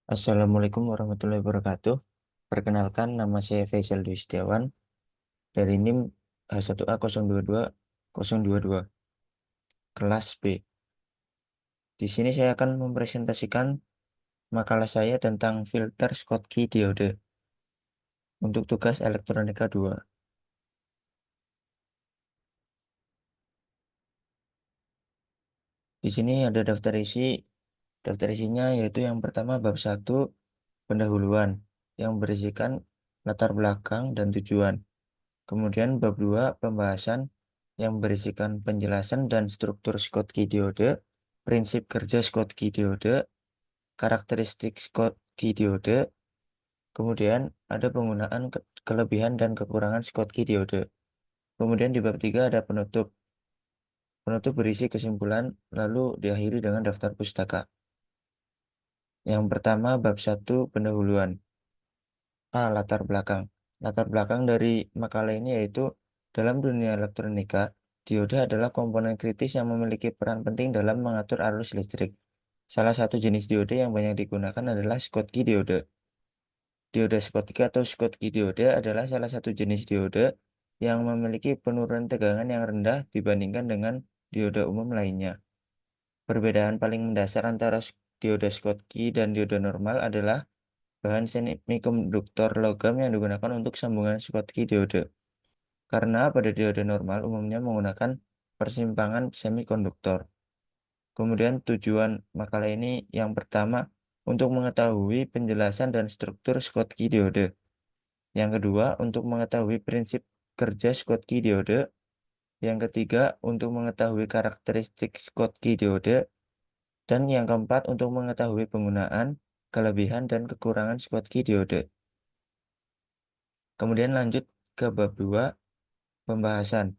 Assalamualaikum warahmatullahi wabarakatuh. Perkenalkan, nama saya Faisal Dwi Setiawan dari NIM H1A022 kelas B. Di sini saya akan mempresentasikan makalah saya tentang filter Schottky diode untuk tugas elektronika 2. Di sini ada daftar isi. Daftar isinya yaitu yang pertama bab 1 pendahuluan yang berisikan latar belakang dan tujuan. Kemudian bab 2 pembahasan yang berisikan penjelasan dan struktur Schottky diode, prinsip kerja Schottky diode, karakteristik Schottky diode, kemudian ada penggunaan kelebihan dan kekurangan Schottky diode. Kemudian di bab 3 ada penutup. Penutup berisi kesimpulan lalu diakhiri dengan daftar pustaka. Yang pertama bab 1 pendahuluan. A. Latar belakang. Latar belakang dari makalah ini yaitu dalam dunia elektronika, diode adalah komponen kritis yang memiliki peran penting dalam mengatur arus listrik. Salah satu jenis diode yang banyak digunakan adalah Schottky diode. Diode Schottky atau Schottky diode adalah salah satu jenis diode yang memiliki penurunan tegangan yang rendah dibandingkan dengan diode umum lainnya. Perbedaan paling mendasar antara diode Schottky dan diode normal adalah bahan semikonduktor logam yang digunakan untuk sambungan Schottky diode. Karena pada diode normal umumnya menggunakan persimpangan semikonduktor. Kemudian tujuan makalah ini yang pertama untuk mengetahui penjelasan dan struktur Schottky diode. Yang kedua untuk mengetahui prinsip kerja Schottky diode. Yang ketiga untuk mengetahui karakteristik Schottky diode. Dan yang keempat untuk mengetahui penggunaan, kelebihan, dan kekurangan Schottky diode. Kemudian lanjut ke bab 2, pembahasan.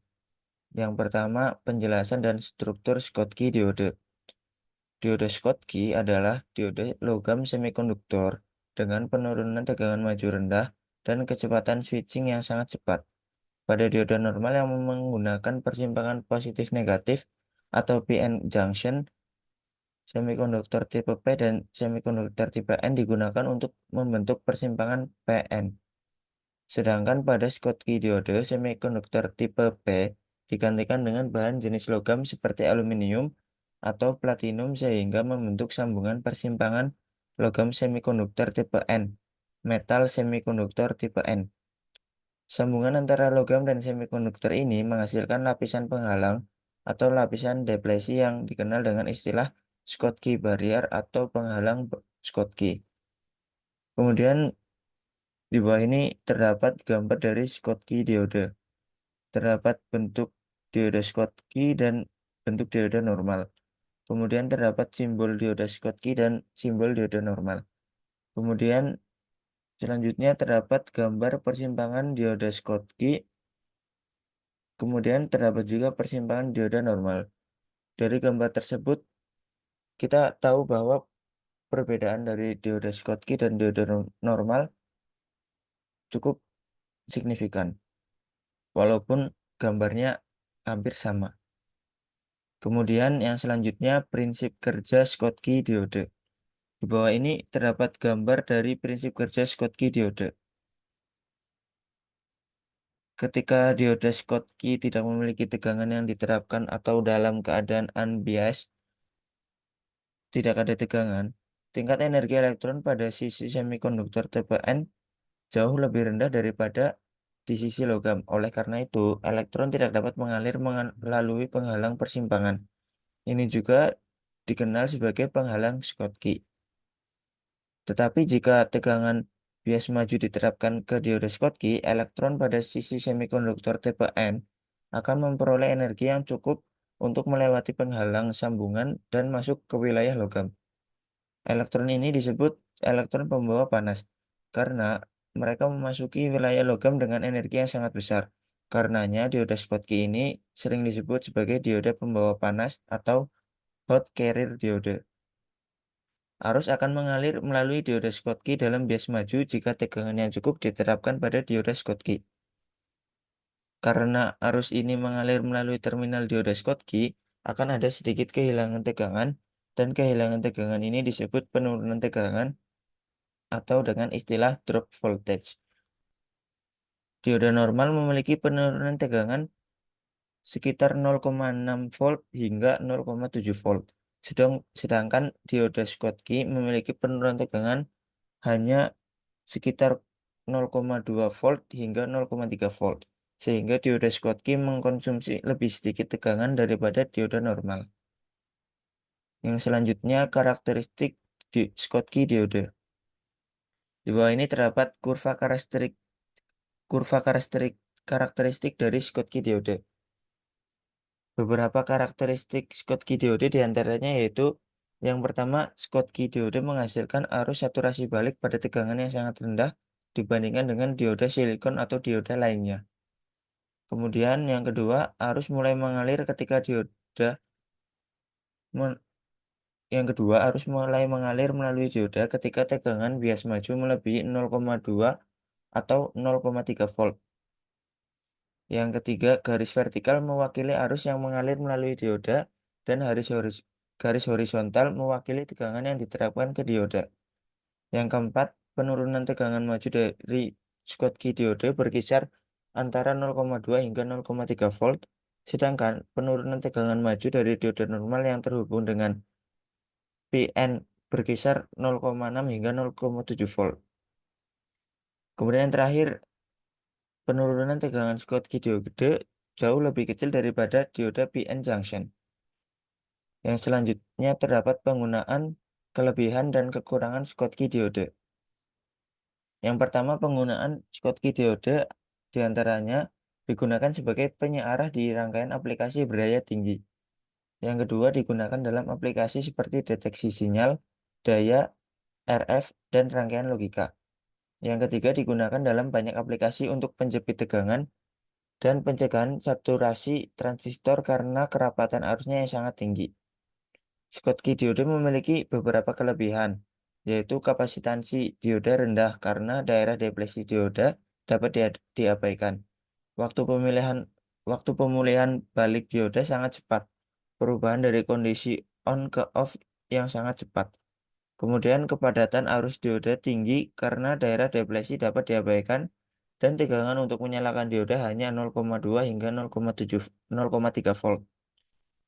Yang pertama, penjelasan dan struktur Schottky diode. Diode Schottky adalah diode logam semikonduktor dengan penurunan tegangan maju rendah dan kecepatan switching yang sangat cepat. Pada diode normal yang menggunakan persimpangan positif negatif atau PN junction, semikonduktor tipe P dan semikonduktor tipe N digunakan untuk membentuk persimpangan PN. Sedangkan pada Schottky diode, semikonduktor tipe P digantikan dengan bahan jenis logam seperti aluminium atau platinum sehingga membentuk sambungan persimpangan logam semikonduktor tipe N, metal semikonduktor tipe N. Sambungan antara logam dan semikonduktor ini menghasilkan lapisan penghalang atau lapisan deplesi yang dikenal dengan istilah Schottky barrier atau penghalang Schottky. Kemudian di bawah ini terdapat gambar dari Schottky diode. Terdapat bentuk diode Schottky dan bentuk diode normal. Kemudian terdapat simbol diode Schottky dan simbol diode normal. Kemudian selanjutnya terdapat gambar persimpangan diode Schottky. Kemudian terdapat juga persimpangan diode normal. Dari gambar tersebut kita tahu bahwa perbedaan dari diode Schottky dan diode normal cukup signifikan. Walaupun gambarnya hampir sama. Kemudian yang selanjutnya prinsip kerja Schottky diode. Di bawah ini terdapat gambar dari prinsip kerja Schottky diode. Ketika diode Schottky tidak memiliki tegangan yang diterapkan atau dalam keadaan unbiased, tidak ada tegangan, tingkat energi elektron pada sisi semikonduktor tipe N jauh lebih rendah daripada di sisi logam. Oleh karena itu, elektron tidak dapat mengalir melalui penghalang persimpangan. Ini juga dikenal sebagai penghalang Schottky. Tetapi jika tegangan bias maju diterapkan ke diode Schottky, elektron pada sisi semikonduktor tipe N akan memperoleh energi yang cukup untuk melewati penghalang sambungan dan masuk ke wilayah logam. Elektron ini disebut elektron pembawa panas karena mereka memasuki wilayah logam dengan energi yang sangat besar. Karenanya diode Schottky ini sering disebut sebagai diode pembawa panas atau hot carrier diode. Arus akan mengalir melalui diode Schottky dalam bias maju jika tegangan yang cukup diterapkan pada diode Schottky. Karena arus ini mengalir melalui terminal diode Schottky, akan ada sedikit kehilangan tegangan, dan kehilangan tegangan ini disebut penurunan tegangan atau dengan istilah drop voltage. Dioda normal memiliki penurunan tegangan sekitar 0,6 volt hingga 0,7 volt. Sedangkan dioda Schottky memiliki penurunan tegangan hanya sekitar 0,2 volt hingga 0,3 volt. Sehingga dioda Schottky mengkonsumsi lebih sedikit tegangan daripada dioda normal. Yang selanjutnya karakteristik di Schottky diode. Di bawah ini terdapat karakteristik dari Schottky diode. Beberapa karakteristik Schottky diode diantaranya yaitu yang pertama, Schottky diode menghasilkan arus saturasi balik pada tegangan yang sangat rendah dibandingkan dengan dioda silikon atau dioda lainnya. Kemudian yang kedua, arus mulai mengalir ketika men- arus mulai mengalir melalui dioda ketika tegangan bias maju melebihi 0,2 atau 0,3 volt. Yang ketiga, garis vertikal mewakili arus yang mengalir melalui dioda dan garis horizontal mewakili tegangan yang diterapkan ke dioda. Yang keempat, penurunan tegangan maju dari Schottky diode berkisar antara 0,2 hingga 0,3 volt, sedangkan penurunan tegangan maju dari dioda normal yang terhubung dengan PN berkisar 0,6 hingga 0,7 volt. Kemudian yang terakhir, penurunan tegangan Schottky diode jauh lebih kecil daripada dioda PN junction. Yang selanjutnya terdapat penggunaan kelebihan dan kekurangan Schottky diode. Yang pertama, penggunaan Schottky diode diantaranya digunakan sebagai penyearah di rangkaian aplikasi berdaya tinggi. Yang kedua, digunakan dalam aplikasi seperti deteksi sinyal, daya, RF, dan rangkaian logika. Yang ketiga, digunakan dalam banyak aplikasi untuk penjepit tegangan dan pencegahan saturasi transistor karena kerapatan arusnya yang sangat tinggi. Schottky diode memiliki beberapa kelebihan, yaitu kapasitansi dioda rendah karena daerah depresi dioda dapat diabaikan. Waktu pemilihan Waktu pemulihan balik dioda sangat cepat. Perubahan dari kondisi on ke off yang sangat cepat. Kemudian kepadatan arus dioda tinggi karena daerah depresi dapat diabaikan dan tegangan untuk menyalakan dioda hanya 0,2 hingga 0,3 volt.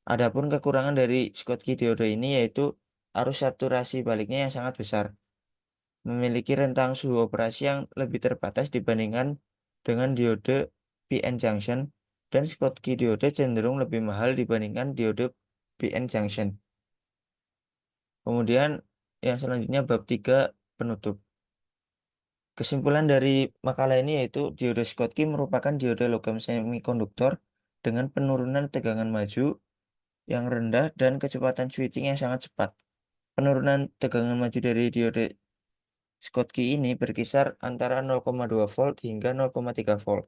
Adapun kekurangan dari Schottky diode ini yaitu arus saturasi baliknya yang sangat besar, memiliki rentang suhu operasi yang lebih terbatas dibandingkan dengan diode PN junction, dan Schottky diode cenderung lebih mahal dibandingkan diode PN junction. Kemudian yang selanjutnya bab 3 penutup. Kesimpulan dari makalah ini yaitu diode Schottky merupakan diode logam semikonduktor dengan penurunan tegangan maju yang rendah dan kecepatan switching yang sangat cepat. Penurunan tegangan maju dari diode Schottky ini berkisar antara 0,2 volt hingga 0,3 volt.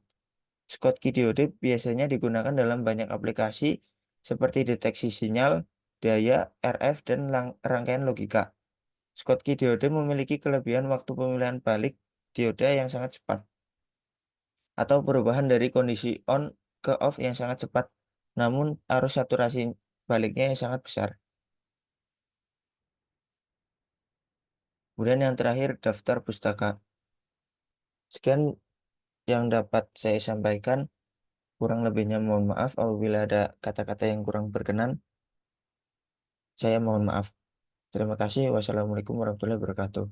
Schottky diode biasanya digunakan dalam banyak aplikasi seperti deteksi sinyal, daya, RF, dan rangkaian logika. Schottky diode memiliki kelebihan waktu pemilihan balik dioda yang sangat cepat, atau perubahan dari kondisi on ke off yang sangat cepat, namun arus saturasi baliknya yang sangat besar. Kemudian yang terakhir, daftar pustaka. Sekian yang dapat saya sampaikan. Kurang lebihnya mohon maaf apabila ada kata-kata yang kurang berkenan. Saya mohon maaf. Terima kasih. Wassalamualaikum warahmatullahi wabarakatuh.